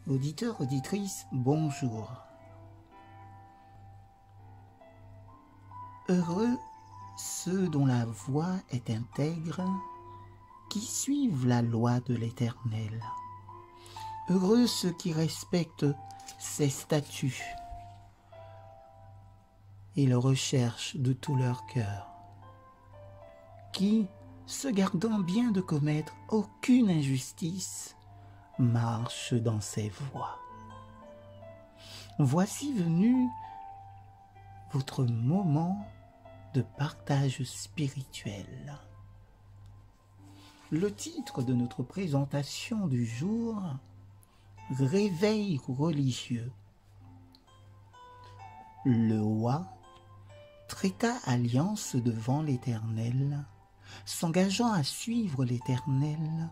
Auditeurs, auditrices, bonjour. Heureux ceux dont la voix est intègre, qui suivent la loi de l'Éternel. Heureux ceux qui respectent ses statuts et le recherchent de tout leur cœur, qui, se gardant bien de commettre aucune injustice, marchent dans ses voies. Voici venu votre moment de partage spirituel. Le titre de notre présentation du jour, Réveil religieux. Le roi traita alliance devant l'Éternel, s'engageant à suivre l'Éternel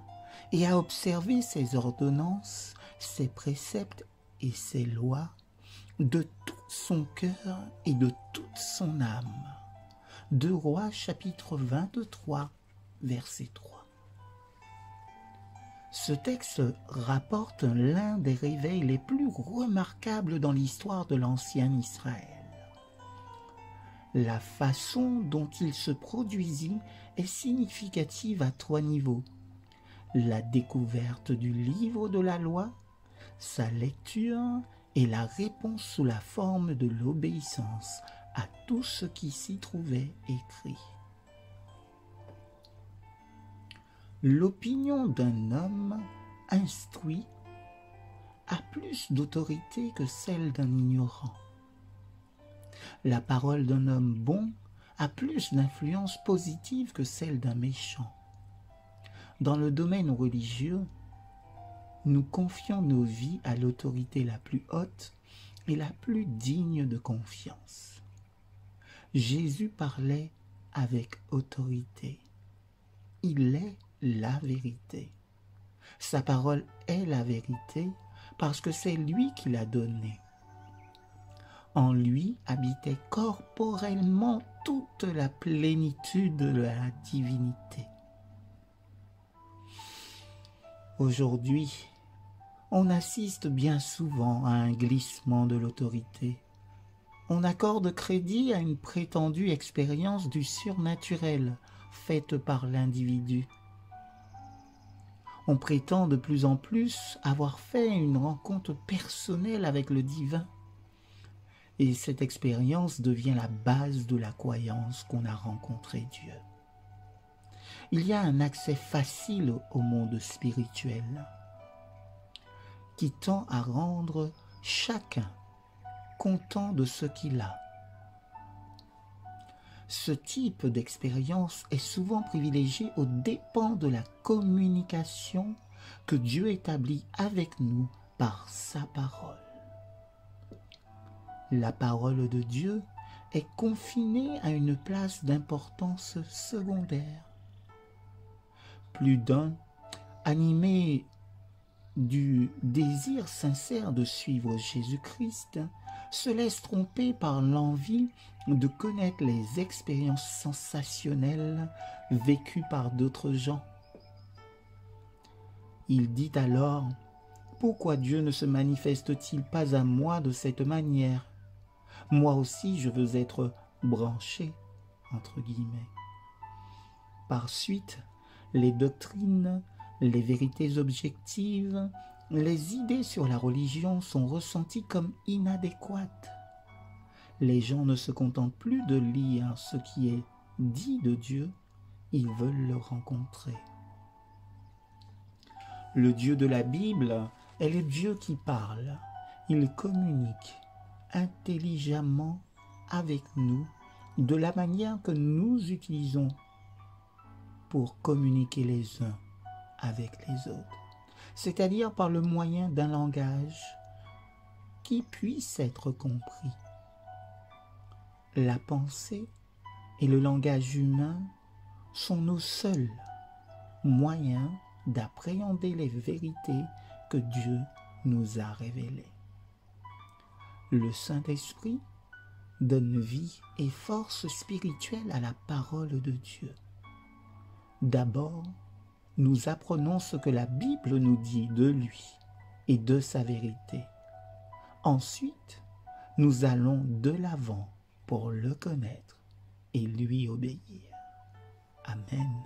et à observer ses ordonnances, ses préceptes et ses lois de tout son cœur et de toute son âme. 2 Rois chapitre 23, verset 3. Ce texte rapporte l'un des réveils les plus remarquables dans l'histoire de l'ancien Israël. La façon dont il se produisit est significative à 3 niveaux. La découverte du livre de la loi, sa lecture et la réponse sous la forme de l'obéissance à tout ce qui s'y trouvait écrit. L'opinion d'un homme instruit a plus d'autorité que celle d'un ignorant. La parole d'un homme bon a plus d'influence positive que celle d'un méchant. Dans le domaine religieux, nous confions nos vies à l'autorité la plus haute et la plus digne de confiance. Jésus parlait avec autorité. Il est la vérité. Sa parole est la vérité parce que c'est lui qui l'a donnée. En lui habitait corporellement toute la plénitude de la divinité. Aujourd'hui, on assiste bien souvent à un glissement de l'autorité. On accorde crédit à une prétendue expérience du surnaturel faite par l'individu. On prétend de plus en plus avoir fait une rencontre personnelle avec le divin. Et cette expérience devient la base de la croyance qu'on a rencontré Dieu. Il y a un accès facile au monde spirituel qui tend à rendre chacun content de ce qu'il a. Ce type d'expérience est souvent privilégié aux dépens de la communication que Dieu établit avec nous par sa parole. La parole de Dieu est confinée à une place d'importance secondaire. Plus d'un, animé du désir sincère de suivre Jésus-Christ, se laisse tromper par l'envie de connaître les expériences sensationnelles vécues par d'autres gens. Il dit alors, « Pourquoi Dieu ne se manifeste-t-il pas à moi de cette manière ? Moi aussi je veux être branché, entre guillemets. » Par suite, les doctrines, les vérités objectives, les idées sur la religion sont ressenties comme inadéquates. Les gens ne se contentent plus de lire ce qui est dit de Dieu, ils veulent le rencontrer. Le Dieu de la Bible est le Dieu qui parle. Il communique intelligemment avec nous de la manière que nous utilisons pour communiquer les uns avec les autres, c'est-à-dire par le moyen d'un langage qui puisse être compris. La pensée et le langage humain sont nos seuls moyens d'appréhender les vérités que Dieu nous a révélées. Le Saint-Esprit donne vie et force spirituelle à la parole de Dieu. D'abord, nous apprenons ce que la Bible nous dit de lui. et de sa vérité. Ensuite, nous allons de l'avant pour le connaître et lui obéir. Amen.